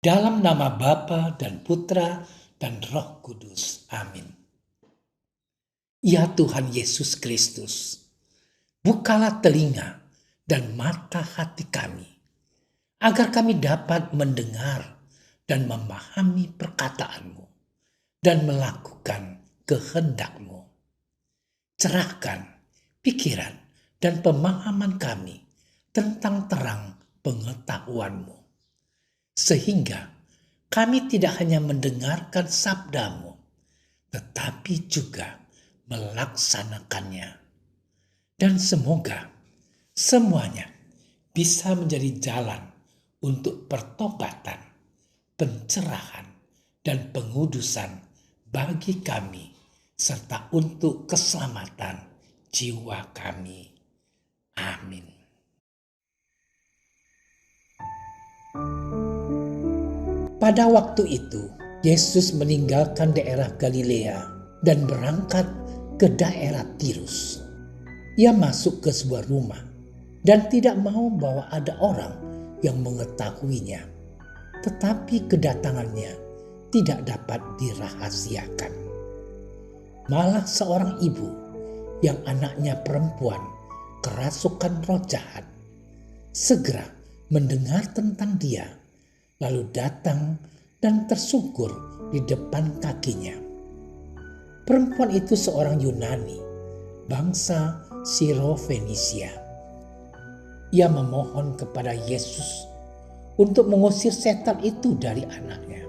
Dalam nama Bapa dan Putra dan Roh Kudus. Amin. Ya Tuhan Yesus Kristus, bukalah telinga dan mata hati kami, agar kami dapat mendengar dan memahami perkataanmu dan melakukan kehendak-Mu. Cerahkan pikiran dan pemahaman kami tentang terang pengetahuan-Mu, sehingga kami tidak hanya mendengarkan sabda-Mu, tetapi juga melaksanakannya. Dan semoga semuanya bisa menjadi jalan untuk pertobatan, pencerahan, dan pengudusan bagi kami, serta untuk keselamatan jiwa kami. Amin. Pada waktu itu, Yesus meninggalkan daerah Galilea dan berangkat ke daerah Tirus. Ia masuk ke sebuah rumah dan tidak mau bahwa ada orang yang mengetahuinya. Tetapi kedatangannya tidak dapat dirahasiakan. Malah seorang ibu yang anaknya perempuan kerasukan roh jahat segera mendengar tentang dia, lalu datang dan tersungkur di depan kakinya. Perempuan itu seorang Yunani, bangsa Sirofenisia. Ia memohon kepada Yesus untuk mengusir setan itu dari anaknya.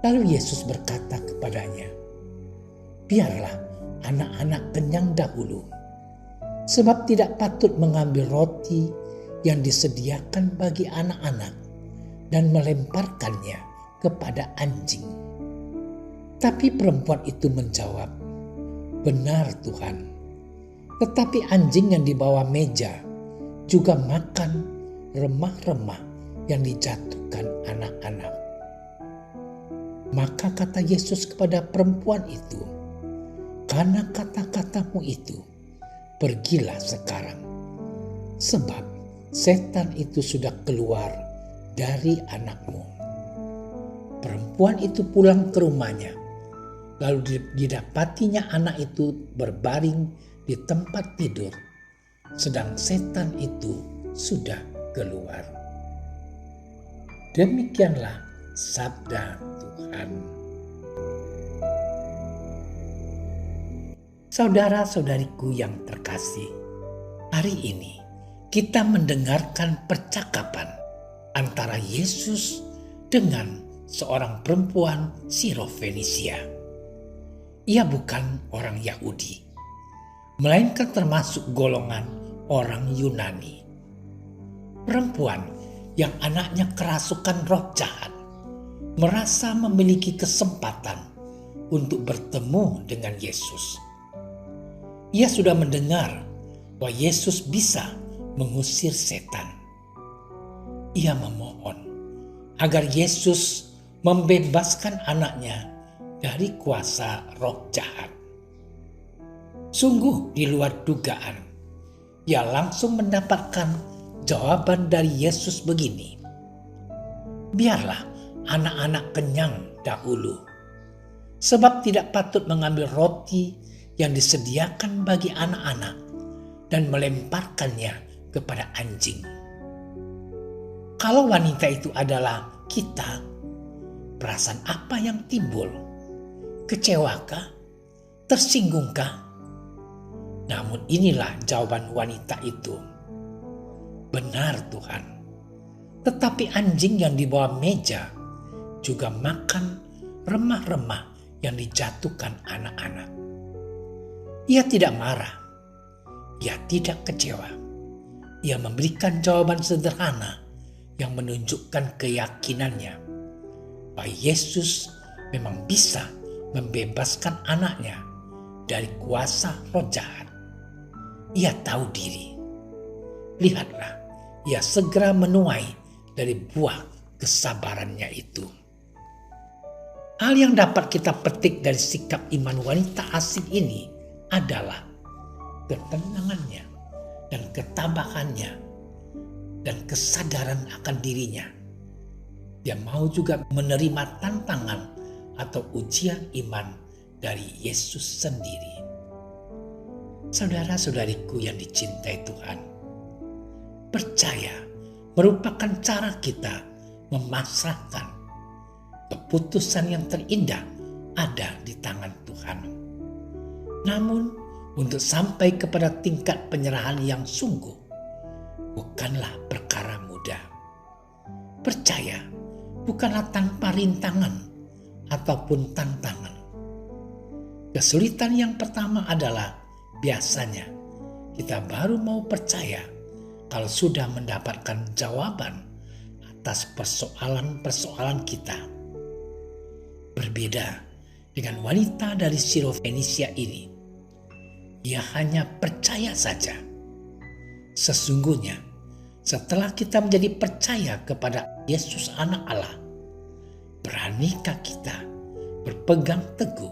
Lalu Yesus berkata kepadanya, "Biarlah anak-anak kenyang dahulu, sebab tidak patut mengambil roti yang disediakan bagi anak-anak dan melemparkannya kepada anjing." Tapi perempuan itu menjawab, "Benar Tuhan, tetapi anjing yang di bawah meja juga makan remah-remah yang dijatuhkan anak-anak." Maka kata Yesus kepada perempuan itu, "Karena kata-katamu itu, pergilah sekarang, sebab setan itu sudah keluar dari anakmu." Perempuan itu pulang ke rumahnya, lalu didapatinya anak itu berbaring di tempat tidur, sedang setan itu sudah keluar. Demikianlah sabda Tuhan. Saudara-saudariku yang terkasih, hari ini kita mendengarkan percakapan antara Yesus dengan seorang perempuan Sirofenisia. Ia bukan orang Yahudi, melainkan termasuk golongan orang Yunani. Perempuan yang anaknya kerasukan roh jahat merasa memiliki kesempatan untuk bertemu dengan Yesus. Ia sudah mendengar bahwa Yesus bisa mengusir setan. Ia memohon agar Yesus membebaskan anaknya dari kuasa roh jahat. Sungguh di luar dugaan, ia langsung mendapatkan jawaban dari Yesus begini, "Biarlah anak-anak kenyang dahulu, sebab tidak patut mengambil roti yang disediakan bagi anak-anak dan melemparkannya kepada anjing." Kalau wanita itu adalah kita, perasaan apa yang timbul? Kecewakah? Tersinggungkah? Namun inilah jawaban wanita itu. "Benar Tuhan, tetapi anjing yang di bawah meja juga makan remah-remah yang dijatuhkan anak-anak." Ia tidak marah. Ia tidak kecewa. Ia memberikan jawaban sederhana yang menunjukkan keyakinannya bahwa Yesus memang bisa membebaskan anaknya dari kuasa roh jahat. Ia tahu diri. Lihatlah, ia segera menuai dari buah kesabarannya itu. Hal yang dapat kita petik dari sikap iman wanita asing ini adalah ketenangannya dan ketabahannya dan kesadaran akan dirinya. Dia mau juga menerima tantangan atau ujian iman dari Yesus sendiri. Saudara-saudariku yang dicintai Tuhan, percaya merupakan cara kita memasrahkan keputusan yang terindah ada di tangan Tuhan. Namun, untuk sampai kepada tingkat penyerahan yang sungguh, bukanlah perkara mudah. Percaya bukanlah tanpa rintangan ataupun tantangan. Kesulitan yang pertama adalah biasanya kita baru mau percaya kalau sudah mendapatkan jawaban atas persoalan-persoalan kita. Berbeda dengan wanita dari Sirofenisia ini, ia hanya percaya saja. Sesungguhnya, setelah kita menjadi percaya kepada Yesus Anak Allah, beranikah kita berpegang teguh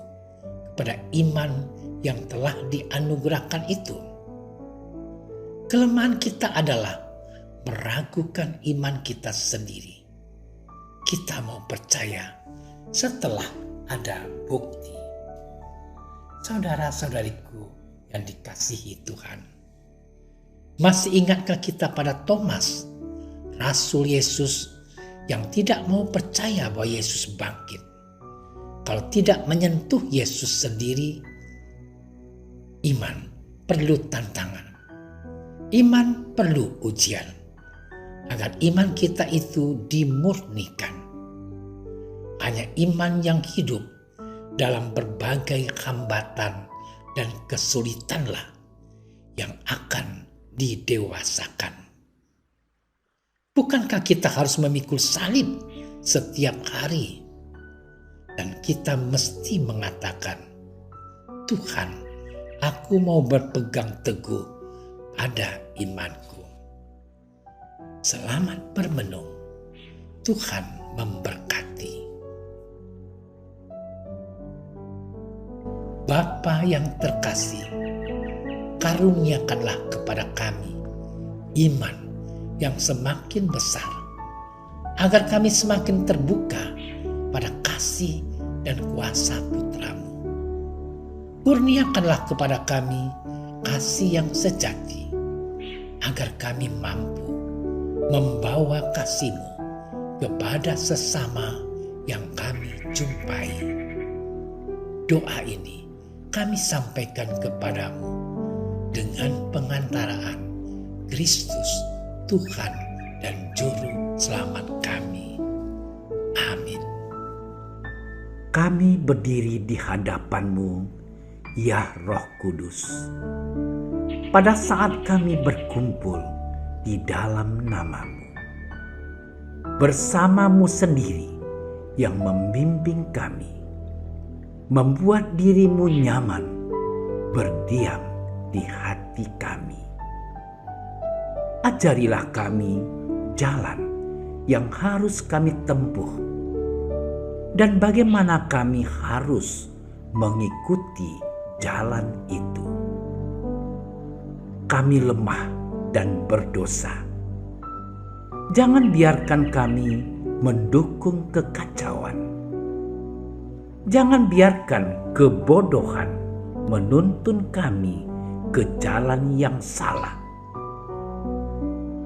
kepada iman yang telah dianugerahkan itu? Kelemahan kita adalah meragukan iman kita sendiri. Kita mau percaya setelah ada bukti. Saudara-saudariku yang dikasihi Tuhan, masih ingatkah kita pada Thomas, Rasul Yesus yang tidak mau percaya bahwa Yesus bangkit? Kalau tidak menyentuh Yesus sendiri, iman perlu tantangan. Iman perlu ujian agar iman kita itu dimurnikan. Hanya iman yang hidup dalam berbagai hambatan dan kesulitanlah yang akan didewasakan. Bukankah kita harus memikul salib setiap hari? Dan kita mesti mengatakan, Tuhan, aku mau berpegang teguh pada imanku. Selamat bermenung. Tuhan memberkati. Bapa yang terkasih, karuniakanlah kepada kami iman yang semakin besar, agar kami semakin terbuka pada kasih dan kuasa Putra-Mu. Kurniakanlah kepada kami kasih yang sejati, agar kami mampu membawa kasih-Mu kepada sesama yang kami jumpai. Doa ini kami sampaikan kepadamu dengan pengantaraan Kristus, Tuhan dan Juru Selamat kami. Amin. Kami berdiri di hadapan-Mu, ya Roh Kudus, pada saat kami berkumpul di dalam nama-Mu. Bersama-Mu sendiri yang membimbing kami, membuat diri-Mu nyaman berdiam di hati kami. Ajarilah kami jalan yang harus kami tempuh dan bagaimana kami harus mengikuti jalan itu. Kami lemah dan berdosa. Jangan biarkan kami mendukung kekacauan. Jangan biarkan kebodohan menuntun kami ke jalan yang salah.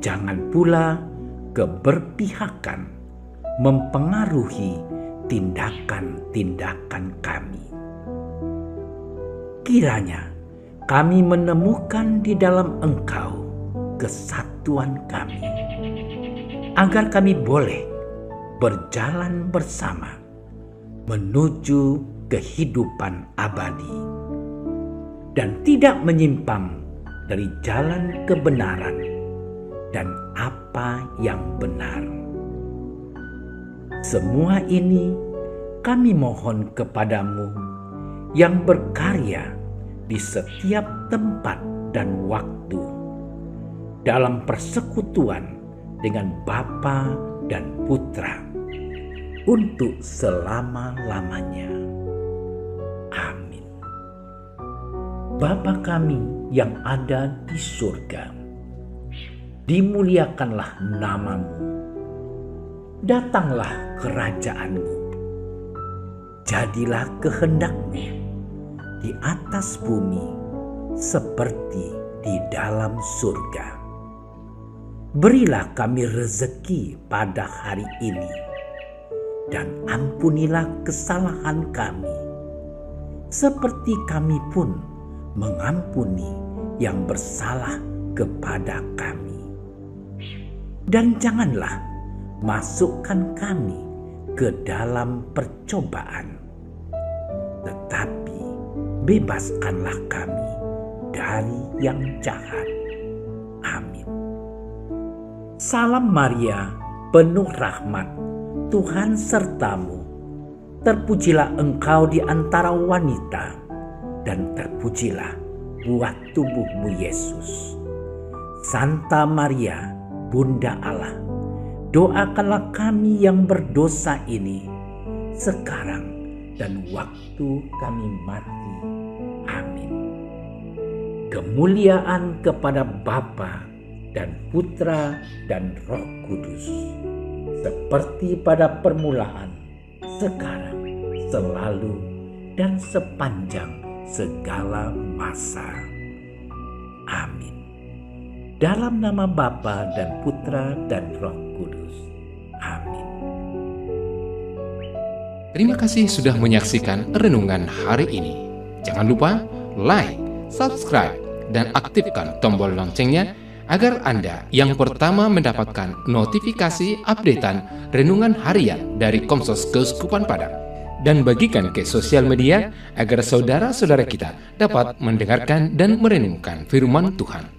Jangan pula keberpihakan mempengaruhi tindakan-tindakan kami. Kiranya kami menemukan di dalam Engkau kesatuan kami, agar kami boleh berjalan bersama menuju kehidupan abadi dan tidak menyimpang dari jalan kebenaran dan apa yang benar. Semua ini kami mohon kepadamu yang berkarya di setiap tempat dan waktu dalam persekutuan dengan Bapa dan Putra untuk selama-lamanya. Amin. Bapa kami yang ada di surga, dimuliakanlah nama-Mu. datanglah kerajaan-Mu. Jadilah kehendak-Mu di atas bumi seperti di dalam surga. Berilah kami rezeki pada hari ini, dan ampunilah kesalahan kami, seperti kami pun mengampuni yang bersalah kepada kami. Dan janganlah masukkan kami ke dalam percobaan, tetapi bebaskanlah kami dari yang jahat. Amin. Salam Maria, penuh rahmat, Tuhan sertamu. Terpujilah engkau di antara wanita, dan terpujilah buah tubuhmu Yesus. Santa Maria, Bunda Allah, doakanlah kami yang berdosa ini, sekarang dan waktu kami mati. Amin. Kemuliaan kepada Bapa dan Putra dan Roh Kudus, seperti pada permulaan, sekarang, selalu, dan sepanjang segala masa. Amin. Dalam nama Bapa dan Putra dan Roh Kudus. Amin. Terima kasih sudah menyaksikan renungan hari ini. Jangan lupa like, subscribe, dan aktifkan tombol loncengnya agar Anda yang pertama mendapatkan notifikasi updatean renungan harian dari Komsos Keuskupan Padang. Dan bagikan ke sosial media agar saudara-saudara kita dapat mendengarkan dan merenungkan firman Tuhan.